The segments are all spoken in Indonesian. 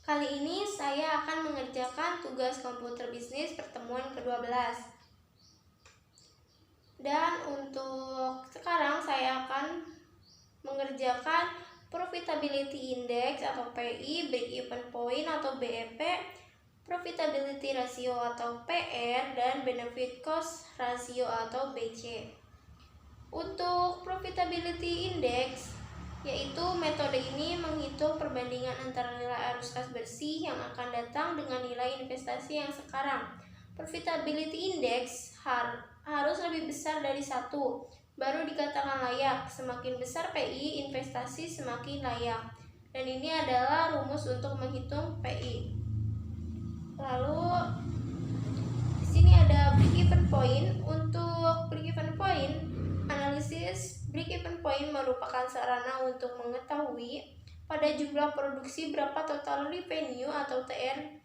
Kali ini saya akan mengerjakan tugas komputer bisnis pertemuan ke-12. Dan untuk sekarang saya akan mengerjakan Profitability Index atau PI, Break Even Point atau BEP, Profitability Ratio atau PR, dan Benefit Cost Ratio atau BC. Untuk Profitability Index, yaitu metode ini menghitung perbandingan antara nilai arus kas bersih yang akan datang dengan nilai investasi yang sekarang. Profitability Index harus lebih besar dari 1, baru dikatakan layak. Semakin besar PI, investasi semakin layak. Dan ini adalah rumus untuk menghitung PI. Lalu di sini ada break even point. Untuk break even point, analisis break even point merupakan sarana untuk mengetahui pada jumlah produksi berapa total revenue atau TR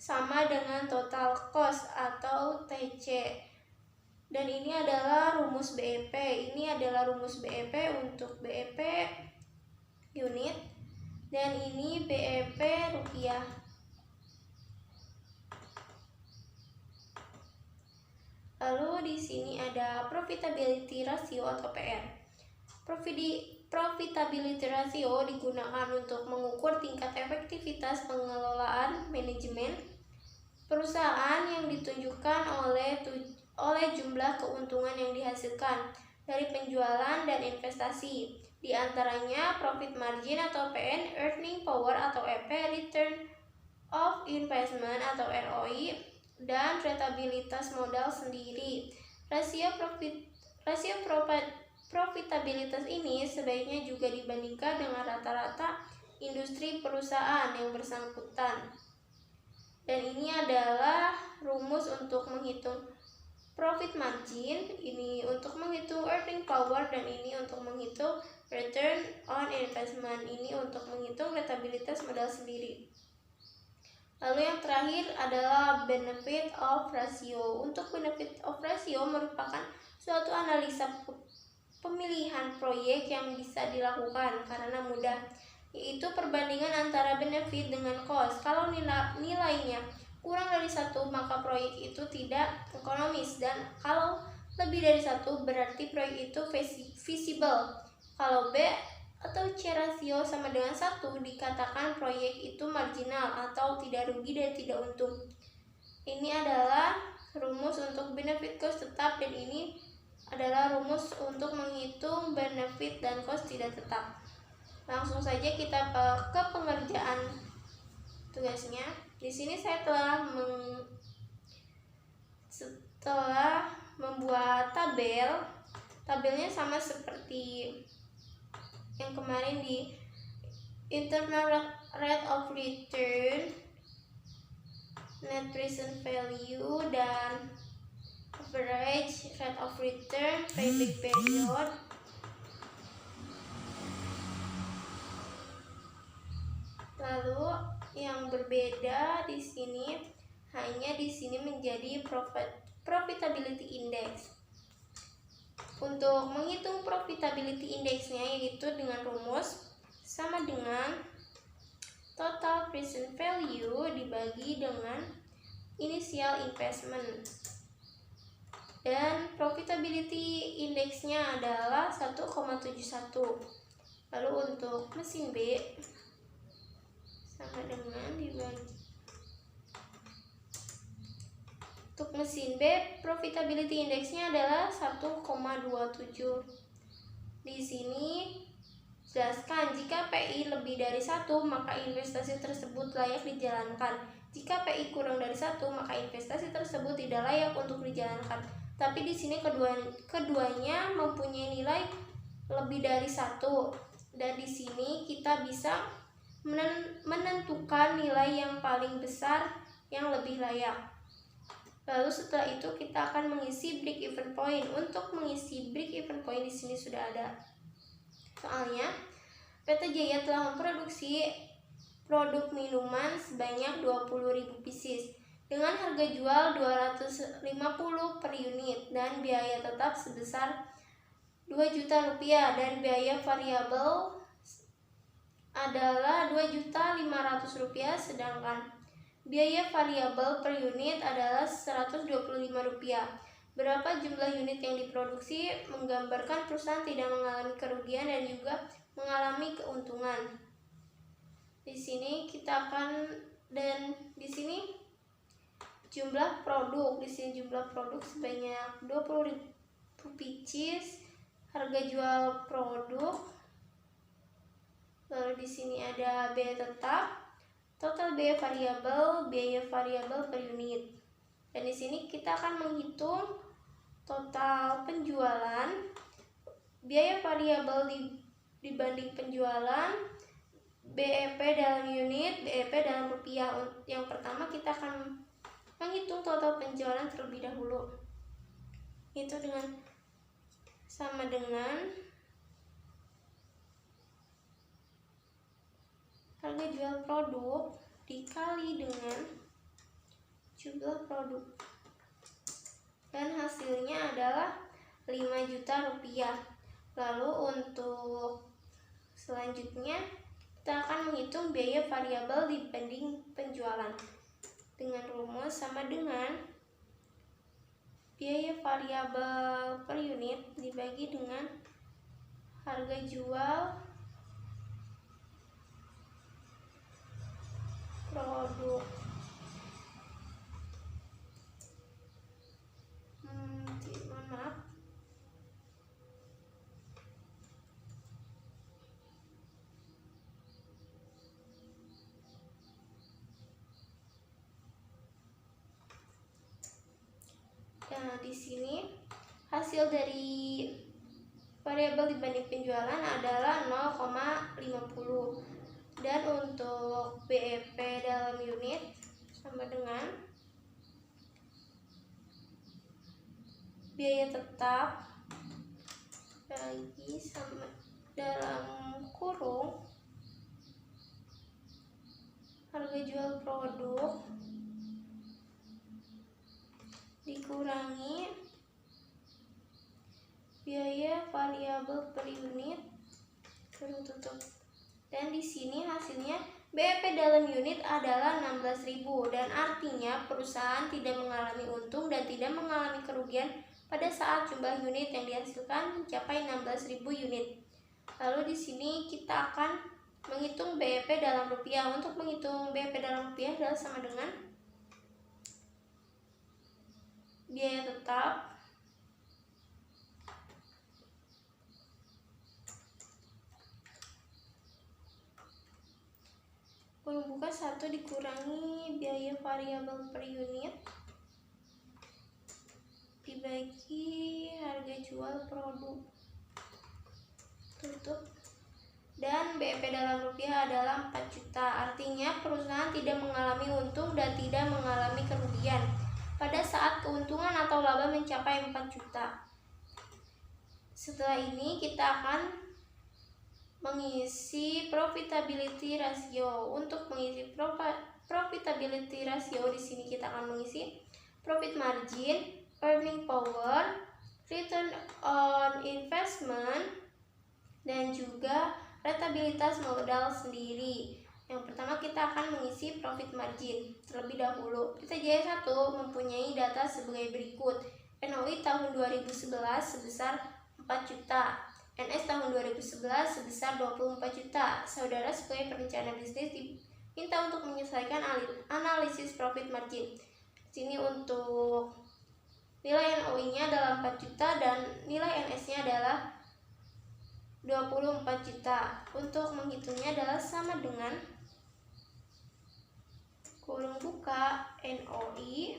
sama dengan total cost atau TC. Dan ini adalah rumus BEP. Ini adalah rumus BEP untuk BEP unit, dan ini BEP rupiah. Lalu di sini ada profitability ratio atau PR. Profitability ratio digunakan untuk mengukur tingkat efektivitas pengelolaan manajemen perusahaan yang ditunjukkan oleh jumlah keuntungan yang dihasilkan dari penjualan dan investasi. Di antaranya profit margin atau PN, earning power atau EP, return of investment atau ROI, dan rentabilitas modal sendiri. Rasio profitabilitas ini sebaiknya juga dibandingkan dengan rata-rata industri perusahaan yang bersangkutan. Dan ini adalah rumus untuk menghitung profit margin, ini untuk menghitung earning power, dan ini untuk menghitung return on investment, ini untuk menghitung rentabilitas modal sendiri. Lalu yang terakhir adalah benefit of ratio. Untuk benefit of ratio merupakan suatu analisa pemilihan proyek yang bisa dilakukan karena mudah, yaitu perbandingan antara benefit dengan cost. Kalau nilainya kurang dari 1, maka proyek itu tidak ekonomis, dan kalau lebih dari 1 berarti proyek itu feasible. Kalau B atau C rasio sama dengan 1, dikatakan proyek itu marginal atau tidak rugi dan tidak untung. Ini adalah rumus untuk benefit cost tetap, dan ini adalah rumus untuk menghitung benefit dan cost tidak tetap. Langsung saja kita ke pengerjaan tugasnya. Di sini saya telah membuat tabel. Tabelnya sama seperti yang kemarin di internal rate of return, net present value, dan average rate of return, payback period. Lalu yang berbeda di sini hanya di sini menjadi profitability index. Untuk menghitung profitability indexnya, yaitu dengan rumus sama dengan total present value dibagi dengan initial investment. Dan profitability indexnya adalah 1,71. Lalu untuk mesin B sama dengan dibagi. Untuk mesin B, profitability indexnya adalah 1,27. Di sini jelaskan jika PI lebih dari 1, maka investasi tersebut layak dijalankan. Jika PI kurang dari 1, maka investasi tersebut tidak layak untuk dijalankan. Tapi di sini keduanya mempunyai nilai lebih dari 1, dan di sini kita bisa menentukan nilai yang paling besar yang lebih layak. Lalu setelah itu kita akan mengisi break even point. Untuk mengisi break even point di sini sudah ada. Soalnya PT Jaya telah memproduksi produk minuman sebanyak 20.000 pieces dengan harga jual 250 per unit dan biaya tetap sebesar 2 juta rupiah, dan biaya variabel adalah Rp2.500.000, sedangkan biaya variabel per unit adalah Rp125. Berapa jumlah unit yang diproduksi menggambarkan perusahaan tidak mengalami kerugian dan juga mengalami keuntungan. Di sini kita akan, dan di sini jumlah produk, di sini jumlah produk sebanyak 20.000 pieces, harga jual produk. Lalu di sini ada biaya tetap, total biaya variabel per unit. Dan di sini kita akan menghitung total penjualan, biaya variabel dibanding penjualan, BEP dalam unit, BEP dalam rupiah. Yang pertama kita akan menghitung total penjualan terlebih dahulu. Itu sama dengan harga jual produk dikali dengan jumlah produk, dan hasilnya adalah Rp5.000.000. Lalu untuk selanjutnya kita akan menghitung biaya variabel dibanding penjualan dengan rumus sama dengan biaya variabel per unit dibagi dengan harga jual produk. Maaf. Nah, di sini hasil dari variabel dibanding penjualan adalah 0,50, dan untuk BEP dalam unit sama dengan biaya tetap bagi sama dalam kurung harga jual produk dikurangi biaya variabel per unit kurung tutup. Dan di sini hasilnya BEP dalam unit adalah 16.000, dan artinya perusahaan tidak mengalami untung dan tidak mengalami kerugian pada saat jumlah unit yang dihasilkan mencapai 16.000 unit. Lalu di sini kita akan menghitung BEP dalam rupiah. Untuk menghitung BEP dalam rupiah adalah sama dengan biaya tetap kurung buka 1 dikurangi biaya variabel per unit dibagi harga jual produk tutup, dan BEP dalam rupiah adalah 4 juta. Artinya perusahaan tidak mengalami untung dan tidak mengalami kerugian pada saat keuntungan atau laba mencapai 4 juta. Setelah ini kita akan mengisi profitability ratio. Untuk mengisi profitability ratio, di sini kita akan mengisi profit margin, earning power, return on investment, dan juga rentabilitas modal sendiri. Yang pertama kita akan mengisi profit margin terlebih dahulu. Kita Jaya 1 mempunyai data sebagai berikut. NOI tahun 2011 sebesar 4 juta. NS tahun 2011 sebesar 24 juta. Saudara sebagai perencana bisnis diminta untuk menyelesaikan analisis profit margin. Sini untuk nilai NOI-nya adalah 4 juta dan nilai NS-nya adalah 24 juta. Untuk menghitungnya adalah sama dengan kurung buka NOI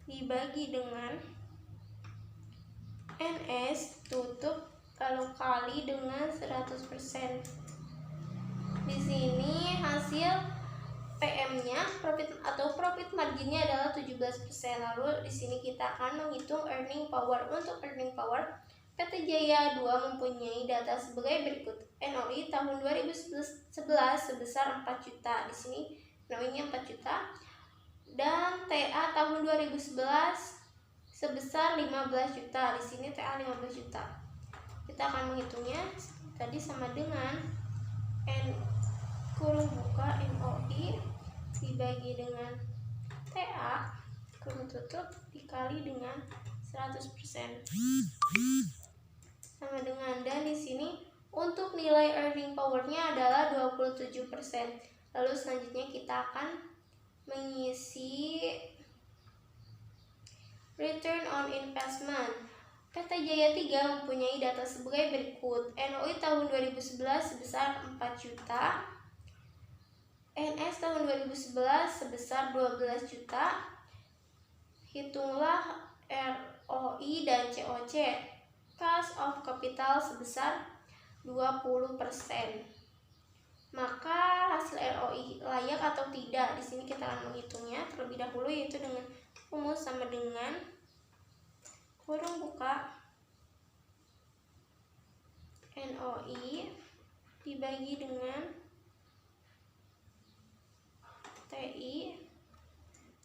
dibagi dengan NS tutup lalu kali dengan 100%. Di sini hasil PM-nya profit marginnya adalah 17%. Lalu di sini kita akan menghitung earning power. Untuk earning power, PT Jaya 2 mempunyai data sebagai berikut. NOI tahun 2011 sebesar 4 juta. Di sini NOI-nya 4 juta. Dan TA tahun 2011 sebesar 15 juta. Di sini TA 15 juta. Kita akan menghitungnya tadi sama dengan kurung buka NOI dibagi dengan TA kurung tutup dikali dengan 100% sama dengan, dan di sini untuk nilai earning powernya adalah 27%. Lalu selanjutnya kita akan mengisi return on investment. PT Jaya 3 mempunyai data sebagai berikut. NOI tahun 2011 sebesar 4 juta. NS tahun 2011 sebesar 12 juta. Hitunglah ROI dan COC. Cost of capital sebesar 20%. Maka hasil ROI layak atau tidak, di sini kita akan menghitungnya terlebih dahulu, yaitu dengan rumus sama dengan kurung buka NOI dibagi dengan TI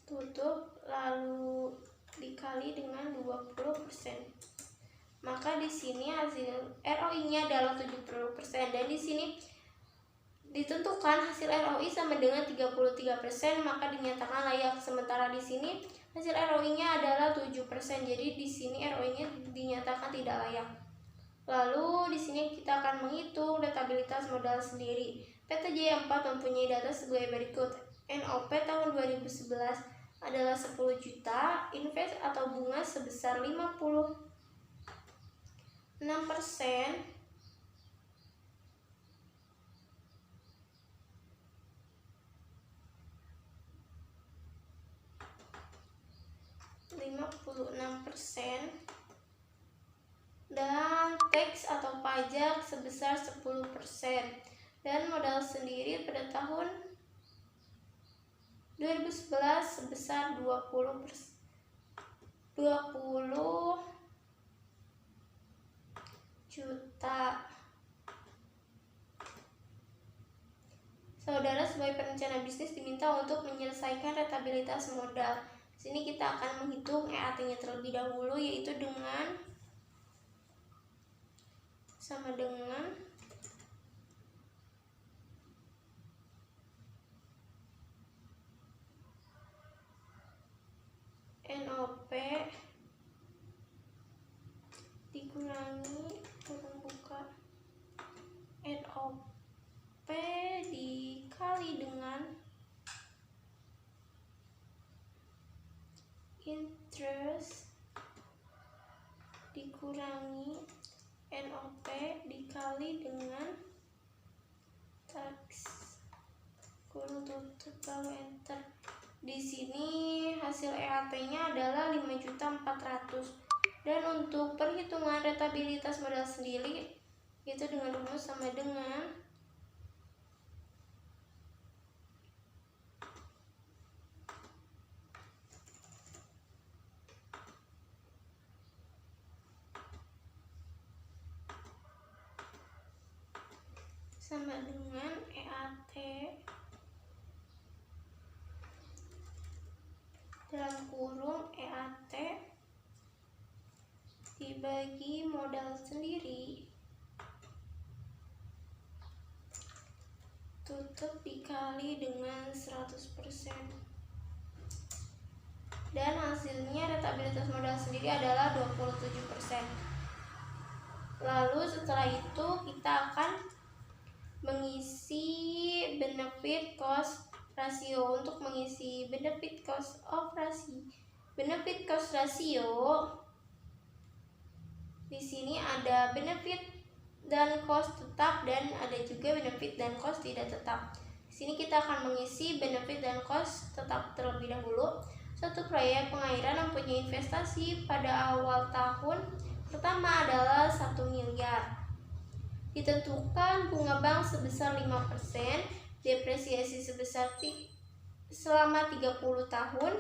tutup lalu dikali dengan 20%. Maka di sini hasil ROI-nya adalah 70%, dan di sini ditentukan hasil ROI sama dengan 33%, maka dinyatakan layak. Sementara di sini hasil ROI-nya adalah 7%, jadi di sini ROI-nya dinyatakan tidak layak. Lalu di sini kita akan menghitung rentabilitas modal sendiri. PT Jaya 4 mempunyai data sebagai berikut. NOP tahun 2011 adalah 10 juta, invest atau bunga sebesar 56%, dan tax atau pajak sebesar 10%, dan modal sendiri pada tahun 2011 sebesar 20 juta. Saudara sebagai perencana bisnis diminta untuk menyelesaikan rentabilitas modal. Di sini kita akan menghitung EAT-nya terlebih dahulu, yaitu dengan sama dengan NOP dikurangi kurung buka NOP dikali dengan interest dikurangi NOP dikali dengan tax kurung tutup lalu enter. Di sini hasil EAT-nya adalah 5.400.000, dan untuk perhitungan rentabilitas modal sendiri itu dengan rumus sama dengan EAT dalam kurung EAT dibagi modal sendiri tutup dikali dengan 100%, dan hasilnya rentabilitas modal sendiri adalah 27%. Lalu setelah itu kita akan mengisi benefit cost ratio. Untuk mengisi benefit cost ratio, di sini ada benefit dan cost tetap, dan ada juga benefit dan cost tidak tetap. Di sini kita akan mengisi benefit dan cost tetap terlebih dahulu. Suatu proyek pengairan mempunyai investasi pada awal tahun pertama adalah 1 miliar. Ditentukan bunga bank sebesar 5%, depresiasi sebesar selama 30 tahun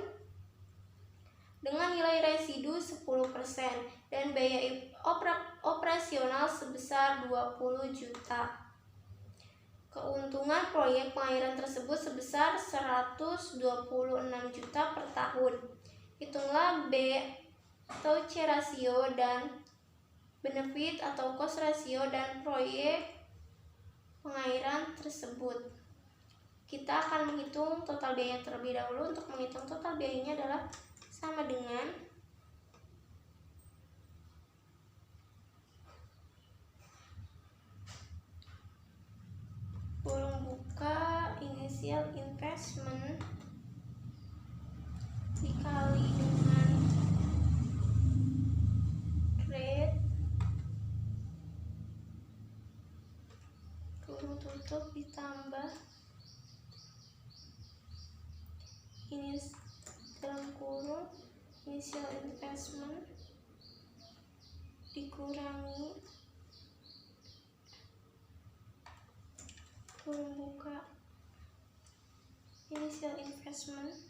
dengan nilai residu 10%, dan biaya operasional sebesar 20 juta. Keuntungan proyek pengairan tersebut sebesar 126 juta per tahun. Hitunglah B atau C rasio dan benefit atau cost ratio dan proyek pengairan tersebut. kita akan menghitung total biaya terlebih dahulu. Untuk menghitung total biayanya adalah sama dengan kurung buka initial investment dikali dengan rate kurung tutup ditambah ini dalam kurung initial investment dikurangi kurung buka initial investment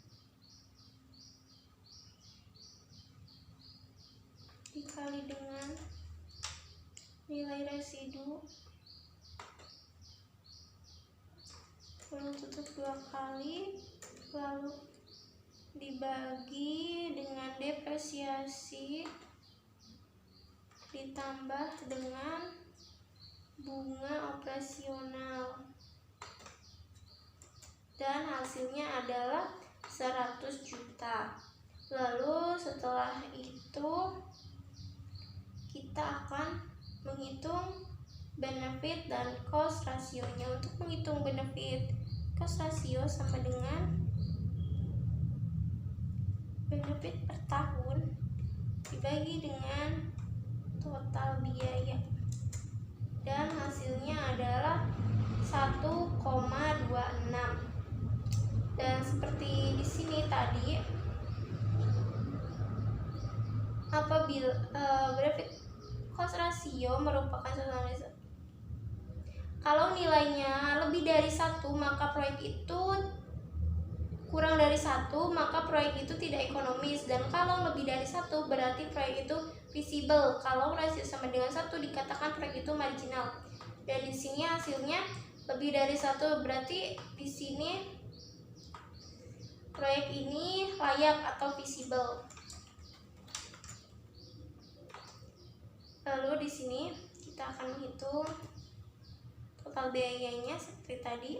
dikali dengan nilai residu kurung tutup 2 kali, lalu dibagi dengan depresiasi ditambah dengan bunga operasional, dan hasilnya adalah 100 juta. Lalu setelah itu kita akan menghitung benefit dan cost rasionya. Untuk menghitung benefit cost rasio sama dengan benefit per tahun dibagi dengan total biaya, dan hasilnya adalah 1,26. Dan seperti di sini tadi, apabila benefit cost ratio merupakan suatu analisa, kalau nilainya lebih dari 1 maka proyek itu kurang dari 1 maka proyek itu tidak ekonomis, dan kalau lebih dari 1 berarti proyek itu visible. Kalau rasio sama dengan 1 dikatakan proyek itu marginal. Dan di sini hasilnya lebih dari 1 berarti di sini proyek ini layak atau visible. Lalu di sini kita akan menghitung total biayanya seperti tadi.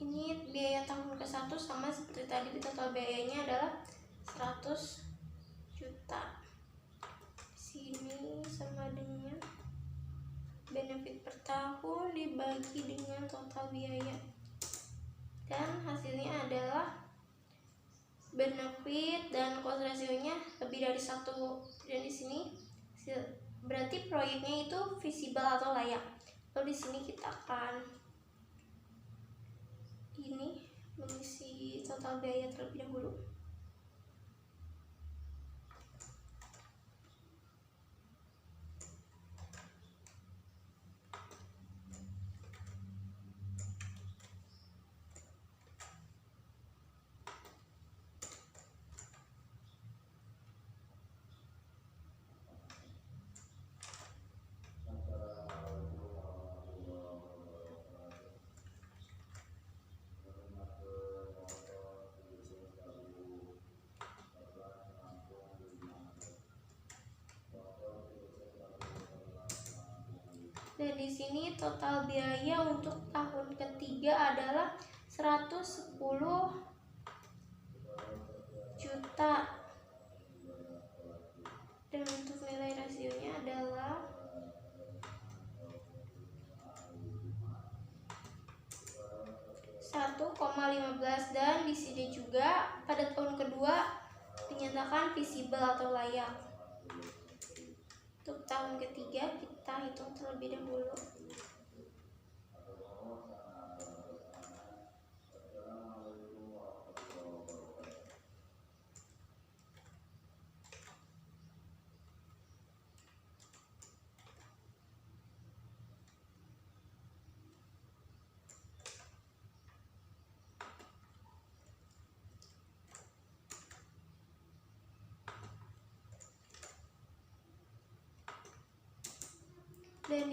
Ini biaya tahun ke-1 sama seperti tadi, total biayanya adalah 100 juta. Sini sama dengan benefit per tahun dibagi dengan total biaya, dan hasilnya adalah benefit dan cost rasionya lebih dari 1. Dan di sini berarti proyeknya itu visible atau layak. Lalu di sini kita akan mengisi total biaya terlebih dahulu. Dan di sini total biaya untuk tahun ketiga adalah 110 juta. Dan untuk nilai rasionya adalah 1,15 dan di sini juga pada tahun kedua dinyatakan visible atau layak. Untuk tahun ketiga kita hitung terlebih dahulu. Dan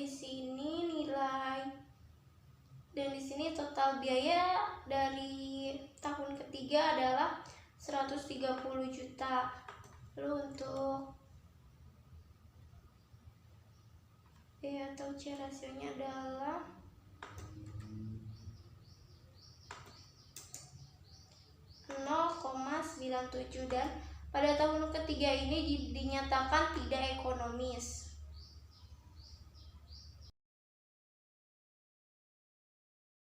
di sini total biaya dari tahun ketiga adalah 130 juta. Lalu untuk B atau C rasionya adalah 0,97 dan pada tahun ketiga ini dinyatakan tidak ekonomis.